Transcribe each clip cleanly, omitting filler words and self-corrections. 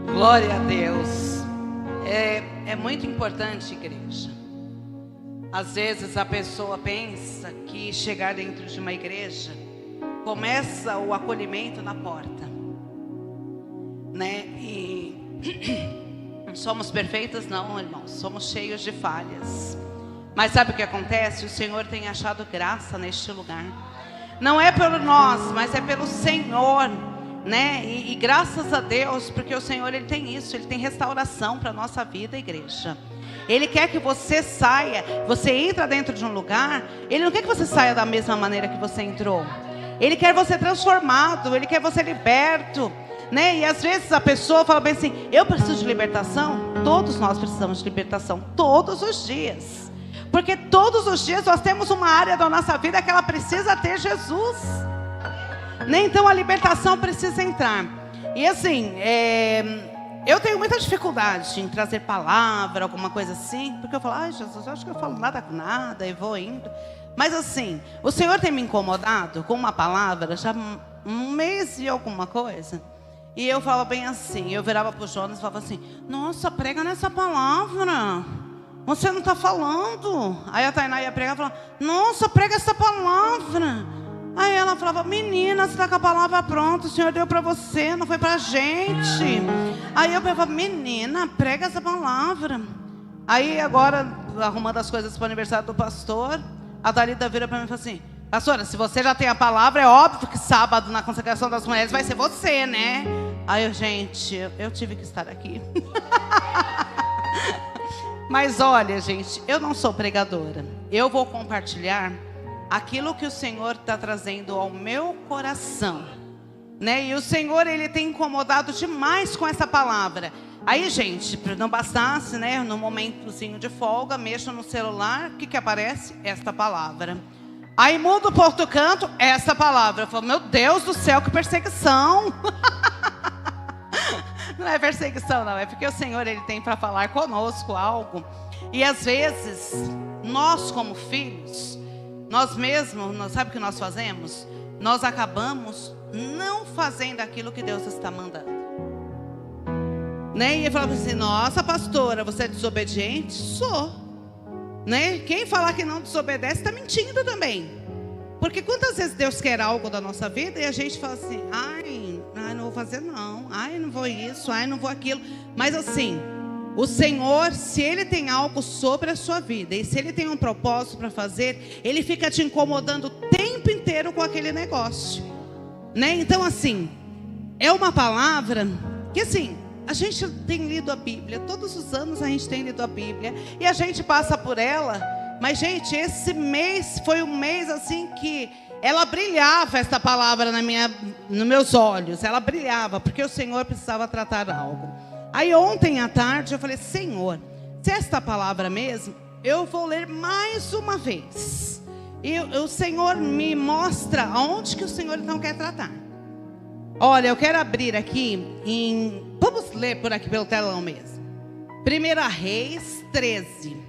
Glória a Deus. É muito importante, igreja. Às vezes a pessoa pensa que chegar dentro de uma igreja começa o acolhimento na porta, né? E somos perfeitas? Não, irmãos. Somos cheios de falhas. Mas sabe o que acontece? O Senhor tem achado graça neste lugar. Não é por nós, mas é pelo Senhor, né? E graças a Deus, porque o Senhor, Ele tem isso. Ele tem restauração para a nossa vida, igreja. Ele quer que você saia. Você entra dentro de um lugar, Ele não quer que você saia da mesma maneira que você entrou. Ele quer você transformado. Ele quer você liberto, né? E às vezes a pessoa fala bem assim: eu preciso de libertação. Todos nós precisamos de libertação, todos os dias. Porque todos os dias nós temos uma área da nossa vida que ela precisa ter Jesus, né? Então a libertação precisa entrar. E assim, eu tenho muita dificuldade em trazer palavra, alguma coisa assim, porque eu falo: ai, Jesus, eu acho que eu falo nada com nada e vou indo. Mas assim, o Senhor tem me incomodado com uma palavra já um mês e alguma coisa. E eu falava bem assim, eu virava para o Jonas e falava assim: nossa, prega nessa palavra, você não está falando. Aí a Tainá ia pregar e falava: nossa, prega essa palavra. Aí ela falava: menina, você está com a palavra pronta, o Senhor deu para você, não foi para a gente. Aí eu falava: menina, prega essa palavra. Aí agora, arrumando as coisas para o aniversário do pastor, a Dalida vira para mim e fala assim: pastora, se você já tem a palavra, é óbvio que sábado na consagração das mulheres vai ser você, né? Aí eu tive que estar aqui. Mas olha, gente, eu não sou pregadora. Eu vou compartilhar aquilo que o Senhor está trazendo ao meu coração, né? E o Senhor, Ele tem incomodado demais com essa palavra. Aí, gente, não bastasse, né? No momentozinho de folga, mexo no celular, o que aparece? Esta palavra. Aí mudo para outro canto, essa palavra. Eu falo: meu Deus do céu, que perseguição. Não é perseguição, não. É porque o Senhor, Ele tem para falar conosco algo. E às vezes, nós como filhos, nós mesmos, sabe o que nós fazemos? Nós acabamos não fazendo aquilo que Deus está mandando, né? E ele falava assim: nossa, pastora, você é desobediente? Sou, né? Quem falar que não desobedece está mentindo também. Porque quantas vezes Deus quer algo da nossa vida e a gente fala assim: ai, não vou fazer não, ai, não vou isso, ai, não vou aquilo. Mas assim, o Senhor, se Ele tem algo sobre a sua vida e se Ele tem um propósito para fazer, Ele fica te incomodando o tempo inteiro com aquele negócio, né? Então assim, é uma palavra que assim, a gente tem lido a Bíblia, todos os anos a gente tem lido a Bíblia e a gente passa por ela. Mas gente, esse mês foi um mês assim que ela brilhava, essa palavra nos meus olhos. Ela brilhava, porque o Senhor precisava tratar algo. Aí ontem à tarde eu falei: Senhor, se esta palavra mesmo, eu vou ler mais uma vez. E o Senhor me mostra aonde que o Senhor então quer tratar. Olha, eu quero abrir aqui vamos ler por aqui pelo telão mesmo. 1 Reis 13.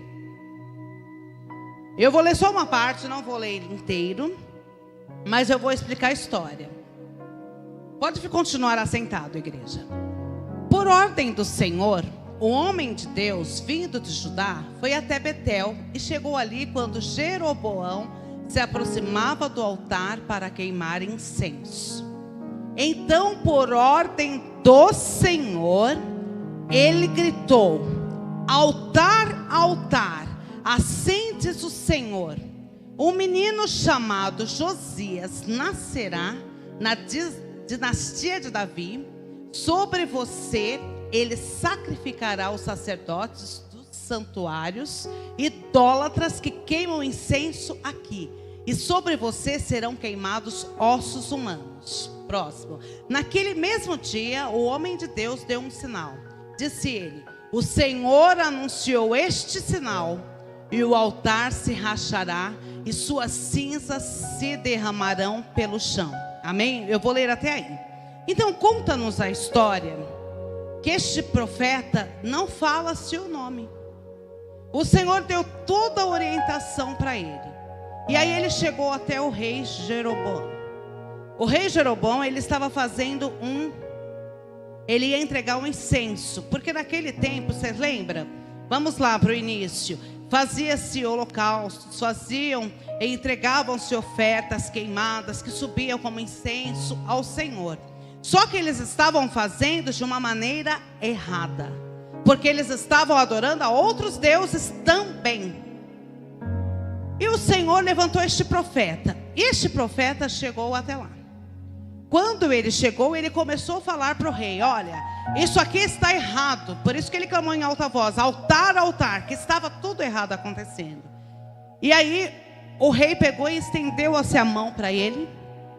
Eu vou ler só uma parte, não vou ler ele inteiro, mas eu vou explicar a história. Pode continuar assentado, igreja. Por ordem do Senhor, o homem de Deus, vindo de Judá, foi até Betel e chegou ali quando Jeroboão se aproximava do altar para queimar incenso. Então, por ordem do Senhor, ele gritou: altar, altar, acende-se o Senhor. Um menino chamado Josias nascerá na dinastia de Davi. Sobre você ele sacrificará os sacerdotes dos santuários idólatras que queimam incenso aqui. E sobre você serão queimados ossos humanos. Próximo. Naquele mesmo dia, o homem de Deus deu um sinal. Disse ele: o Senhor anunciou este sinal, e o altar se rachará, e suas cinzas se derramarão pelo chão. Amém? Eu vou ler até aí. Então conta-nos a história que este profeta não fala seu nome. O Senhor deu toda a orientação para ele. E aí ele chegou até o rei Jeroboão. O rei Jeroboão, ele estava fazendo ele ia entregar um incenso, porque naquele tempo, vocês lembram? Vamos lá para o início. Fazia-se holocaustos, entregavam-se ofertas queimadas que subiam como incenso ao Senhor. Só que eles estavam fazendo de uma maneira errada, porque eles estavam adorando a outros deuses também. E o Senhor levantou este profeta. E este profeta chegou até lá. Quando ele chegou, ele começou a falar para o rei: olha, isso aqui está errado. Por isso que ele clamou em alta voz: altar, altar, que estava tudo errado acontecendo. E aí o rei pegou e estendeu-se a mão para ele.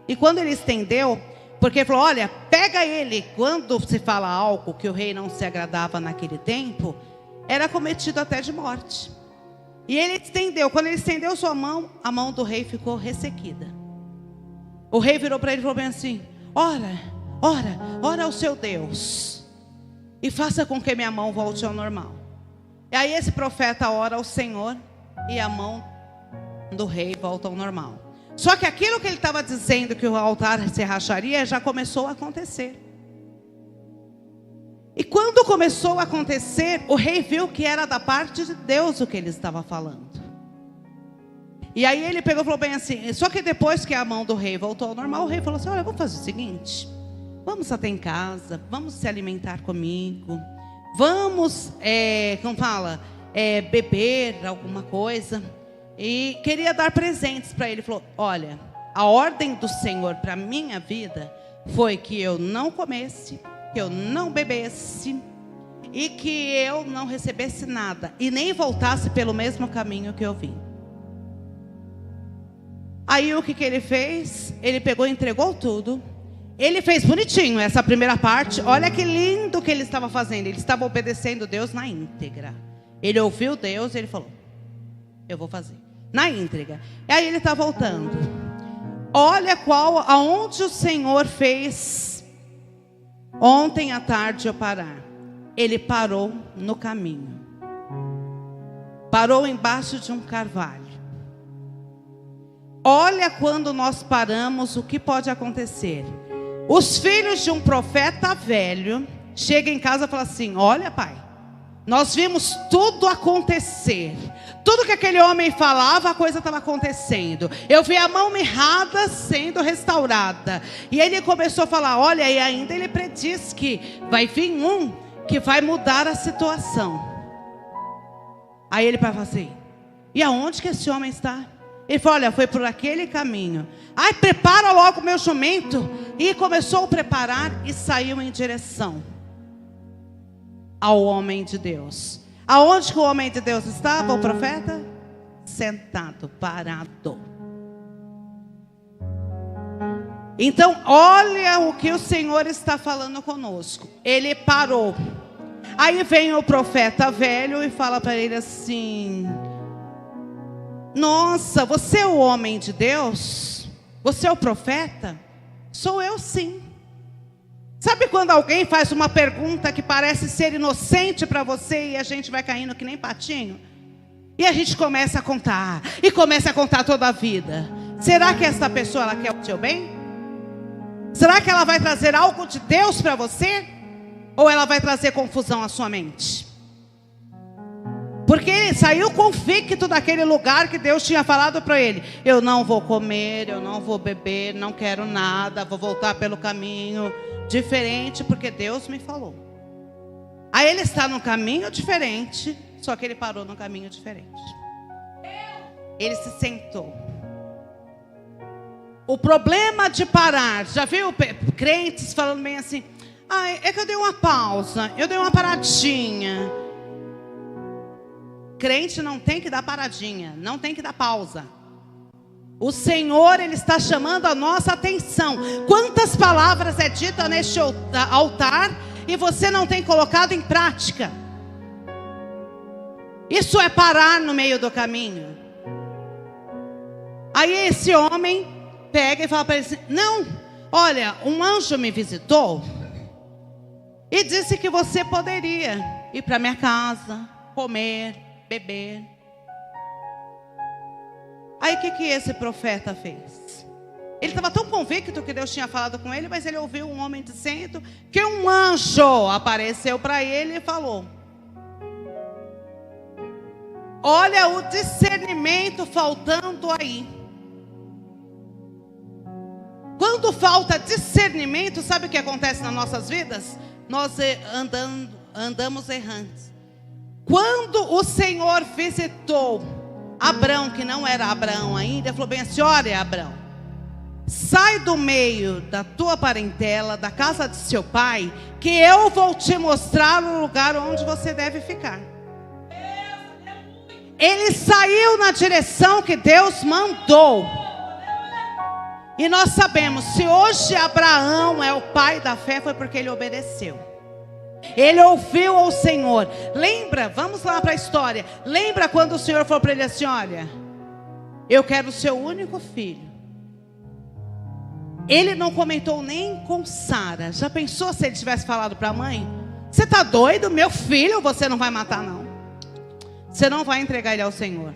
E quando ele estendeu, porque ele falou: olha, pega ele. Quando se fala algo que o rei não se agradava naquele tempo, era cometido até de morte. E ele estendeu. Quando ele estendeu sua mão, a mão do rei ficou ressequida. O rei virou para ele e falou bem assim: ora ao seu Deus, e faça com que minha mão volte ao normal. E aí esse profeta ora ao Senhor, e a mão do rei volta ao normal. Só que aquilo que ele estava dizendo, que o altar se racharia, já começou a acontecer. E quando começou a acontecer, o rei viu que era da parte de Deus o que ele estava falando. E aí ele pegou e falou bem assim, só que depois que a mão do rei voltou ao normal, o rei falou assim: olha, vamos fazer o seguinte, vamos até em casa, vamos se alimentar comigo, vamos, beber alguma coisa. E queria dar presentes para ele. Ele falou: olha, a ordem do Senhor para a minha vida foi que eu não comesse, que eu não bebesse e que eu não recebesse nada e nem voltasse pelo mesmo caminho que eu vim. Aí o que ele fez? Ele pegou e entregou tudo. Ele fez bonitinho essa primeira parte. Olha que lindo que ele estava fazendo. Ele estava obedecendo Deus na íntegra. Ele ouviu Deus e ele falou: eu vou fazer na íntegra. E aí ele está voltando. Olha aonde o Senhor fez ontem à tarde eu parar. Ele parou no caminho. Parou embaixo de um carvalho. Olha, quando nós paramos, o que pode acontecer? Os filhos de um profeta velho chegam em casa e falam assim: olha, pai, nós vimos tudo acontecer. Tudo que aquele homem falava, a coisa estava acontecendo. Eu vi a mão mirrada sendo restaurada. E ele começou a falar: olha, e ainda ele prediz que vai vir um que vai mudar a situação. Aí ele vai falar assim: e aonde que esse homem está? Ele falou: olha, foi por aquele caminho. Ai, prepara logo o meu jumento. E começou a preparar e saiu em direção ao homem de Deus. Aonde que o homem de Deus estava, o profeta? Sentado, parado. Então, olha o que o Senhor está falando conosco. Ele parou. Aí vem o profeta velho e fala para ele assim: nossa, você é o homem de Deus? Você é o profeta? Sou eu, sim. Sabe quando alguém faz uma pergunta que parece ser inocente para você e a gente vai caindo que nem patinho? E a gente começa a contar, e começa a contar toda a vida. Será que essa pessoa ela quer o seu bem? Será que ela vai trazer algo de Deus para você? Ou ela vai trazer confusão à sua mente? Porque ele saiu convicto daquele lugar que Deus tinha falado para ele: eu não vou comer, eu não vou beber, não quero nada, vou voltar pelo caminho diferente, porque Deus me falou. Aí ele está num caminho diferente, só que ele parou num caminho diferente. Ele se sentou. O problema de parar, já viu crentes falando bem assim: ai, é que eu dei uma pausa, eu dei uma paradinha. Crente não tem que dar paradinha, não tem que dar pausa. O Senhor, Ele está chamando a nossa atenção. Quantas palavras é dita neste altar e você não tem colocado em prática? Isso é parar no meio do caminho. Aí esse homem pega e fala para ele assim: não, olha, um anjo me visitou e disse que você poderia ir para minha casa, comer, beber. Aí o que esse profeta fez? Ele estava tão convicto que Deus tinha falado com ele, mas ele ouviu um homem dizendo que um anjo apareceu para ele e falou: olha o discernimento faltando aí. Quando falta discernimento, sabe o que acontece nas nossas vidas? Nós andamos errantes. Quando o Senhor visitou Abrão, que não era Abraão ainda, ele falou bem assim: olha, Abrão, sai do meio da tua parentela, da casa de seu pai, que eu vou te mostrar o lugar onde você deve ficar. Ele saiu na direção que Deus mandou. E nós sabemos, se hoje Abraão é o pai da fé, foi porque ele obedeceu. Ele ouviu ao Senhor. Lembra, vamos lá para a história. Lembra quando o Senhor falou para ele assim: olha, eu quero o seu único filho. Ele não comentou nem com Sara. Já pensou se ele tivesse falado para a mãe: você está doido? Meu filho você não vai matar não. Você não vai entregar ele ao Senhor.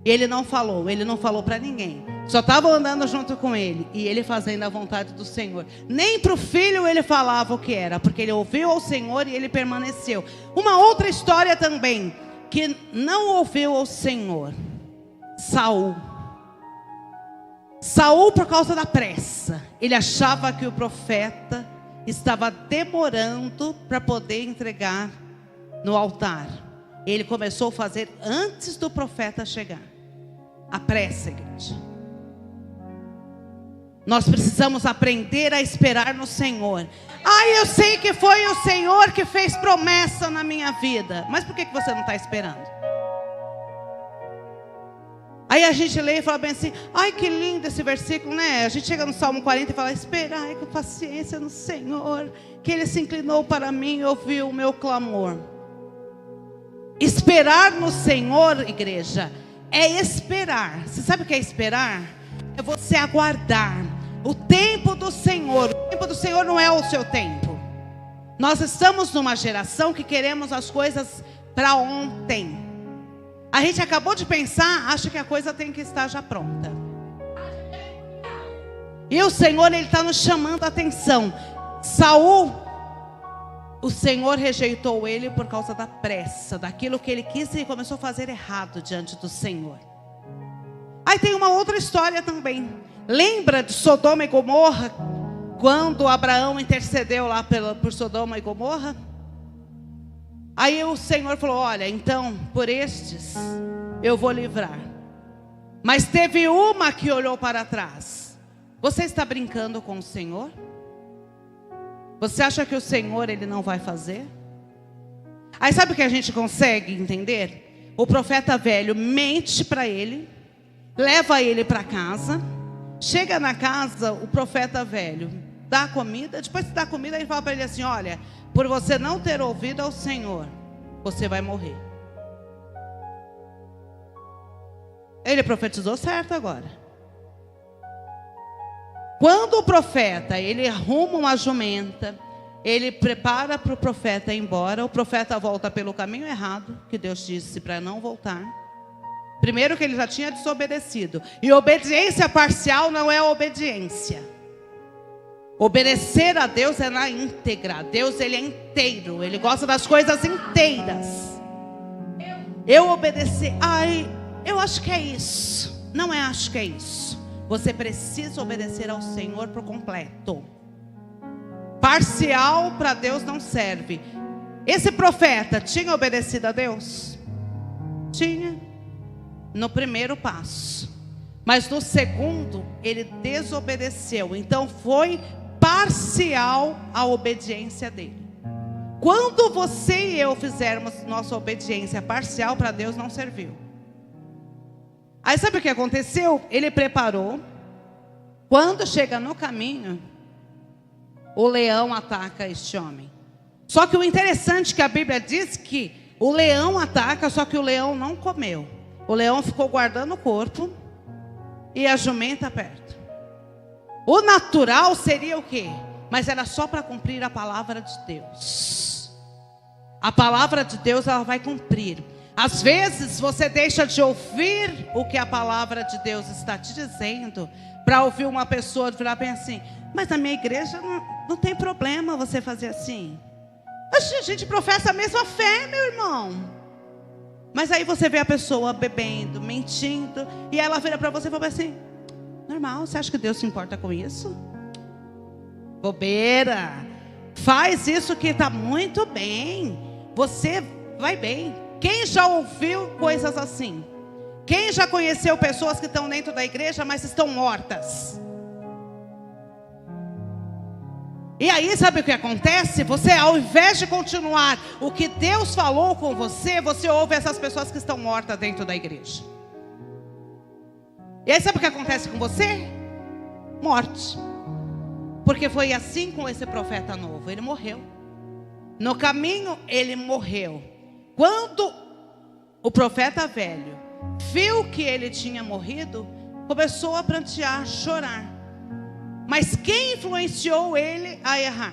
Ele não falou para ninguém. Só estava andando junto com ele, e ele fazendo a vontade do Senhor. Nem para o filho ele falava o que era, porque ele ouviu ao Senhor e ele permaneceu. Uma outra história também, que não ouviu ao Senhor: Saul. Saul, por causa da pressa, ele achava que o profeta estava demorando para poder entregar no altar. Ele começou a fazer antes do profeta chegar. A pressa, igreja. Nós precisamos aprender a esperar no Senhor. Eu sei que foi o Senhor que fez promessa na minha vida. Mas por que você não está esperando? Aí a gente lê e fala bem assim: ai, que lindo esse versículo, né? A gente chega no Salmo 40 e fala: esperai com paciência no Senhor, que Ele se inclinou para mim e ouviu o meu clamor. Esperar no Senhor, igreja, é esperar. Você sabe o que é esperar? É você aguardar o tempo do Senhor. O tempo do Senhor não é o seu tempo. Nós estamos numa geração que queremos as coisas para ontem. A gente acabou de pensar, acha que a coisa tem que estar já pronta. E o Senhor, Ele está nos chamando a atenção. Saul, o Senhor rejeitou ele por causa da pressa, daquilo que ele quis, e começou a fazer errado diante do Senhor. Aí tem uma outra história também. Lembra de Sodoma e Gomorra? Quando Abraão intercedeu lá por Sodoma e Gomorra? Aí o Senhor falou: olha, então por estes eu vou livrar. Mas teve uma que olhou para trás. Você está brincando com o Senhor? Você acha que o Senhor, Ele não vai fazer? Aí sabe o que a gente consegue entender? O profeta velho mente para ele, leva ele para casa. Chega na casa, o profeta velho dá comida. Depois que dá comida, ele fala para ele assim: olha, por você não ter ouvido ao Senhor, você vai morrer. Ele profetizou certo agora. Quando o profeta, ele arruma uma jumenta, ele prepara para o profeta ir embora. O profeta volta pelo caminho errado, que Deus disse para não voltar. Primeiro que ele já tinha desobedecido. E obediência parcial não é obediência. Obedecer a Deus é na íntegra. Deus, Ele é inteiro. Ele gosta das coisas inteiras. Eu obedecer, eu acho que é isso. Não é acho que é isso. Você precisa obedecer ao Senhor por completo. Parcial para Deus não serve. Esse profeta tinha obedecido a Deus? Tinha. No primeiro passo. Mas no segundo, ele desobedeceu. Então foi parcial a obediência dele. Quando você e eu fizermos nossa obediência parcial para Deus, não serviu. Aí sabe o que aconteceu? Ele preparou. Quando chega no caminho, o leão ataca este homem. Só que o interessante é que a Bíblia diz que o leão ataca, só que o leão não comeu. O leão ficou guardando o corpo e a jumenta perto. O natural seria o quê? Mas era só para cumprir a palavra de Deus. A palavra de Deus, ela vai cumprir. Às vezes você deixa de ouvir o que a palavra de Deus está te dizendo, para ouvir uma pessoa virar bem assim: mas na minha igreja não tem problema você fazer assim. A gente professa a mesma fé, meu irmão. Mas aí você vê a pessoa bebendo, mentindo, e ela vira para você e fala assim: normal, você acha que Deus se importa com isso? Bobeira. Faz isso que está muito bem. Você vai bem. Quem já ouviu coisas assim? Quem já conheceu pessoas que estão dentro da igreja, mas estão mortas? E aí, sabe o que acontece? Você, ao invés de continuar o que Deus falou com você, você ouve essas pessoas que estão mortas dentro da igreja. E aí, sabe o que acontece com você? Morte. Porque foi assim com esse profeta novo. Ele morreu. No caminho, ele morreu. Quando o profeta velho viu que ele tinha morrido, começou a prantear, a chorar. Mas quem influenciou ele a errar?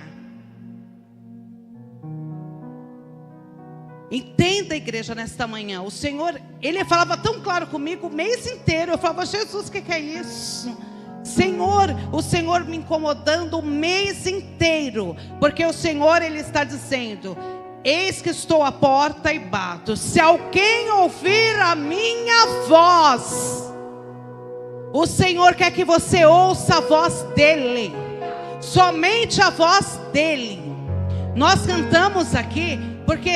Entenda, igreja, nesta manhã. O Senhor, Ele falava tão claro comigo o mês inteiro. Eu falava: Jesus, o que é isso? Senhor, o Senhor me incomodando o mês inteiro. Porque o Senhor, Ele está dizendo: eis que estou à porta e bato. Se alguém ouvir a minha voz, o Senhor quer que você ouça a voz dEle. Somente a voz dEle. Nós cantamos aqui, porque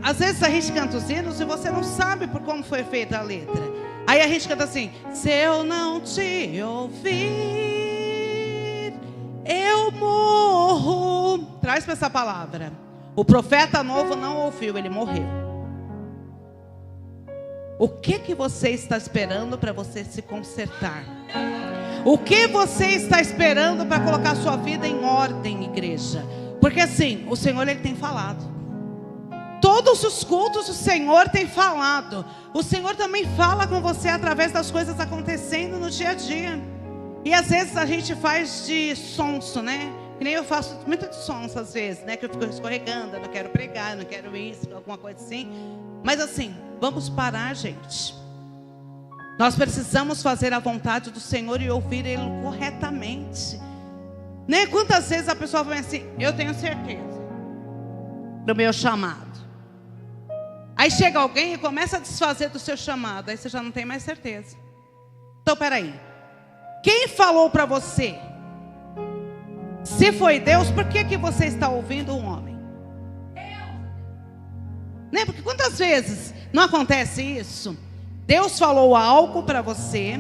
às vezes a gente canta os hinos e você não sabe por como foi feita a letra. Aí a gente canta assim: se eu não te ouvir, eu morro. Traz para essa palavra. O profeta novo não ouviu, ele morreu. O que você está esperando para você se consertar? O que você está esperando para colocar a sua vida em ordem, igreja? Porque assim, o Senhor, Ele tem falado. Todos os cultos o Senhor tem falado. O Senhor também fala com você através das coisas acontecendo no dia a dia. E às vezes a gente faz de sonso, né? Que nem eu faço muito de sonso às vezes, né? Que eu fico escorregando, eu não quero pregar, eu não quero isso, alguma coisa assim. Mas assim, vamos parar, gente. Nós precisamos fazer a vontade do Senhor e ouvir Ele corretamente. Né? Quantas vezes a pessoa fala assim: eu tenho certeza do meu chamado. Aí chega alguém e começa a desfazer do seu chamado. Aí você já não tem mais certeza. Então peraí, quem falou para você? Se foi Deus, por que você está ouvindo um homem? Né? Porque quantas vezes não acontece isso? Deus falou algo para você,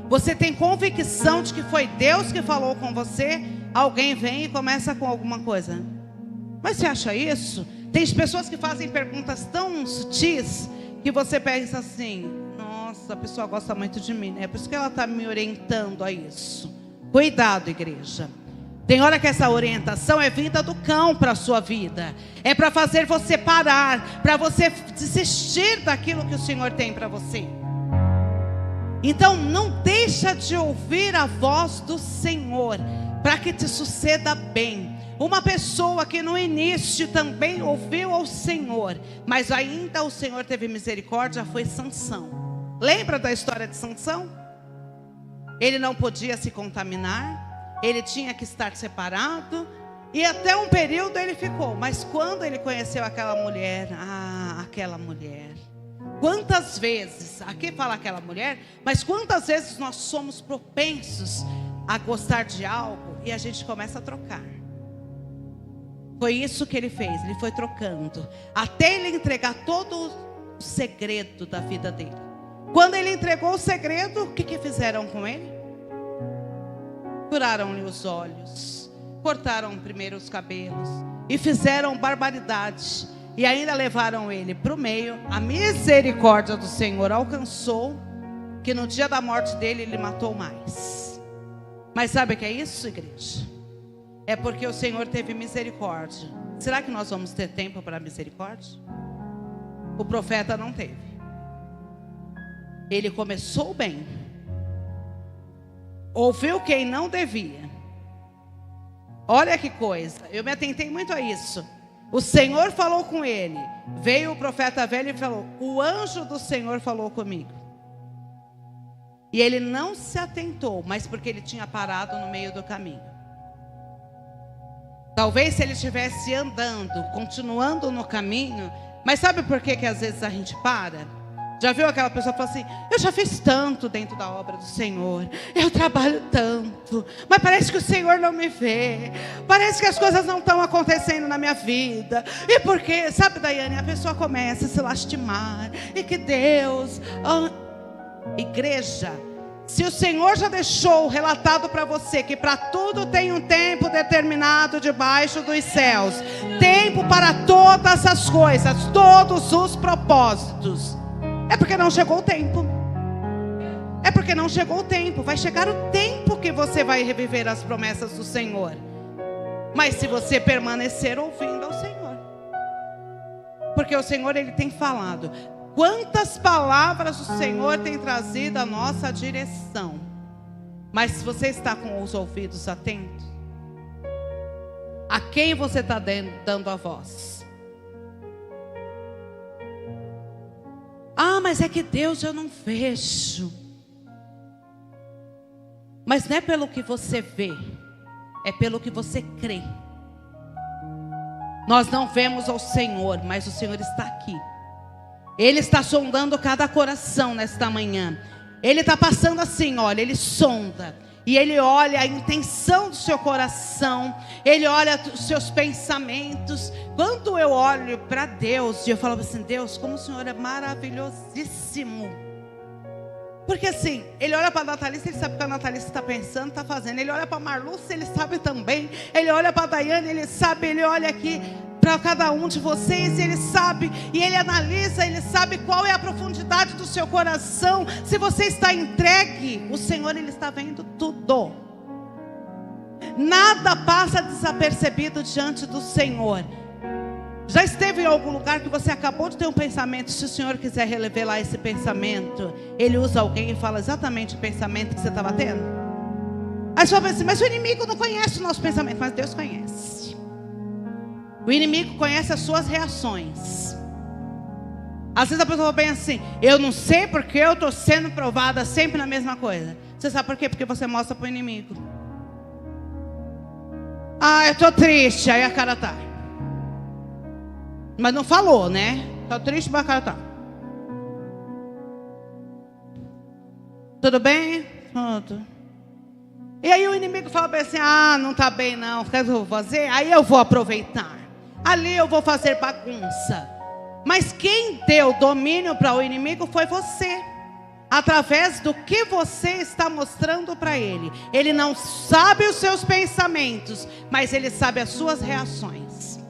você tem convicção de que foi Deus que falou com você. Alguém vem e começa com alguma coisa: mas você acha isso? Tem pessoas que fazem perguntas tão sutis que você pensa assim: nossa, a pessoa gosta muito de mim, né? É por isso que ela está me orientando a isso. Cuidado, igreja. Tem hora que essa orientação é vinda do cão para a sua vida. É para fazer você parar, para você desistir daquilo que o Senhor tem para você. Então não deixa de ouvir a voz do Senhor, para que te suceda bem. Uma pessoa que no início também ouviu ao Senhor, mas ainda o Senhor teve misericórdia, foi Sansão. Lembra da história de Sansão? Ele não podia se contaminar. Ele tinha que estar separado. E até um período ele ficou. Mas quando ele conheceu aquela mulher, aquela mulher. Quantas vezes, aqui fala aquela mulher, mas quantas vezes nós somos propensos a gostar de algo e a gente começa a trocar. Foi isso que ele fez, ele foi trocando, até ele entregar todo o segredo da vida dele. Quando ele entregou o segredo, o que fizeram com ele? Furaram-lhe os olhos, cortaram primeiro os cabelos e fizeram barbaridade. E ainda levaram ele para o meio. A misericórdia do Senhor alcançou, que no dia da morte dele, ele matou mais. Mas sabe o que é isso, igreja? É porque o Senhor teve misericórdia. Será que nós vamos ter tempo para misericórdia? O profeta não teve. Ele começou bem, ouviu quem não devia. Olha que coisa, eu me atentei muito a isso. O Senhor falou com ele. Veio o profeta velho e falou: o anjo do Senhor falou comigo. E ele não se atentou, mas porque ele tinha parado no meio do caminho. Talvez se ele estivesse andando, continuando no caminho. Mas sabe por que às vezes a gente para? Já viu aquela pessoa que fala assim: eu já fiz tanto dentro da obra do Senhor, eu trabalho tanto, mas parece que o Senhor não me vê, parece que as coisas não estão acontecendo na minha vida. E por quê? Sabe, Daiane, a pessoa começa a se lastimar. E que Deus... Igreja, se o Senhor já deixou relatado para você que para tudo tem um tempo determinado debaixo dos céus, tempo para todas as coisas, todos os propósitos, é porque não chegou o tempo. É porque não chegou o tempo. Vai chegar o tempo que você vai reviver as promessas do Senhor. Mas se você permanecer ouvindo ao Senhor, porque o Senhor, Ele tem falado. Quantas palavras o Senhor tem trazido à nossa direção. Mas se você está com os ouvidos atentos, a quem você está dando a voz? Ah, mas é que Deus eu não vejo. Mas não é pelo que você vê, é pelo que você crê. Nós não vemos ao Senhor, mas o Senhor está aqui. Ele está sondando cada coração nesta manhã. Ele está passando assim, olha, Ele sonda. E Ele olha a intenção do seu coração. Ele olha os seus pensamentos. Quando eu olho para Deus, e eu falo assim: Deus, como o Senhor é maravilhosíssimo. Porque assim, Ele olha para a Natalícia, Ele sabe o que a Natalícia está pensando, está fazendo. Ele olha para a Marlúcia, Ele sabe também. Ele olha para a Daiane, Ele sabe. Ele olha aqui para cada um de vocês, Ele sabe. E Ele analisa, Ele sabe qual é a profundidade do seu coração. Se você está entregue, o Senhor, Ele está vendo tudo. Nada passa desapercebido diante do Senhor. Já esteve em algum lugar que você acabou de ter um pensamento? Se o Senhor quiser revelar esse pensamento, Ele usa alguém e fala exatamente o pensamento que você estava tendo. Aí você fala assim: mas o inimigo não conhece o nosso pensamento. Mas Deus conhece. O inimigo conhece as suas reações. Às vezes a pessoa pensa assim: eu não sei porque eu estou sendo provada sempre na mesma coisa. Você sabe por quê? Porque você mostra para o inimigo. Ah, eu estou triste. Aí a cara está. Mas não falou, né? Estou triste, mas a cara está. Tudo bem? Tudo. E aí o inimigo fala bem assim: ah, não está bem não. O que eu vou fazer? Aí eu vou aproveitar. Ali eu vou fazer bagunça. Mas quem deu domínio para o inimigo foi você. Através do que você está mostrando para ele. Ele não sabe os seus pensamentos, mas ele sabe as suas reações.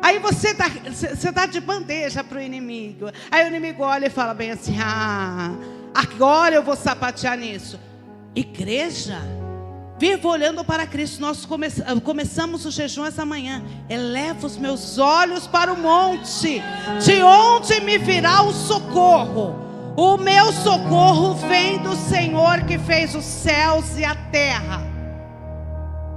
Aí você dá de bandeja para o inimigo. Aí o inimigo olha e fala bem assim: ah, agora eu vou sapatear nisso. Igreja, viva olhando para Cristo. Nós começamos o jejum essa manhã. Eleva os meus olhos para o monte, de onde me virá o socorro. O meu socorro vem do Senhor que fez os céus e a terra.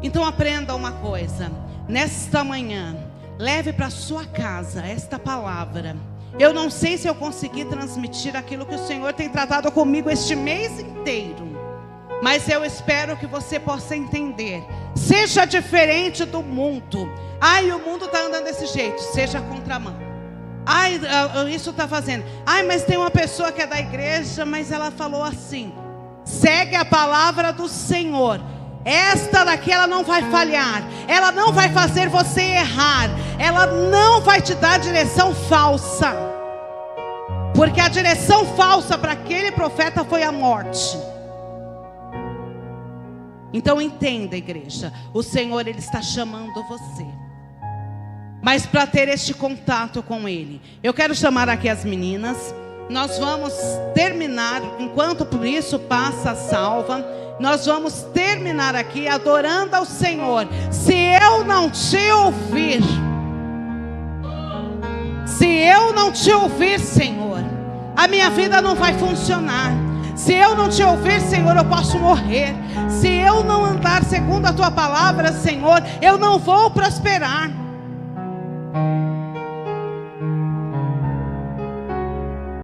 Então aprenda uma coisa. Nesta manhã, leve para sua casa esta palavra. Eu não sei se eu consegui transmitir aquilo que o Senhor tem tratado comigo este mês inteiro, mas eu espero que você possa entender. Seja diferente do mundo. Ai, o mundo está andando desse jeito. Seja contramão. Ai, isso está fazendo. Ai, mas tem uma pessoa que é da igreja, mas ela falou assim. Segue a palavra do Senhor. Esta daqui ela não vai falhar. Ela não vai fazer você errar. Ela não vai te dar direção falsa. Porque a direção falsa para aquele profeta foi a morte. Então entenda, igreja, o Senhor, Ele está chamando você. Mas para ter este contato com Ele, eu quero chamar aqui as meninas. Nós vamos terminar, enquanto por isso passa a salva, nós vamos terminar aqui adorando ao Senhor. Se eu não te ouvir, Senhor, a minha vida não vai funcionar. Se eu não te ouvir, Senhor, eu posso morrer. Se eu não andar segundo a tua palavra, Senhor, eu não vou prosperar.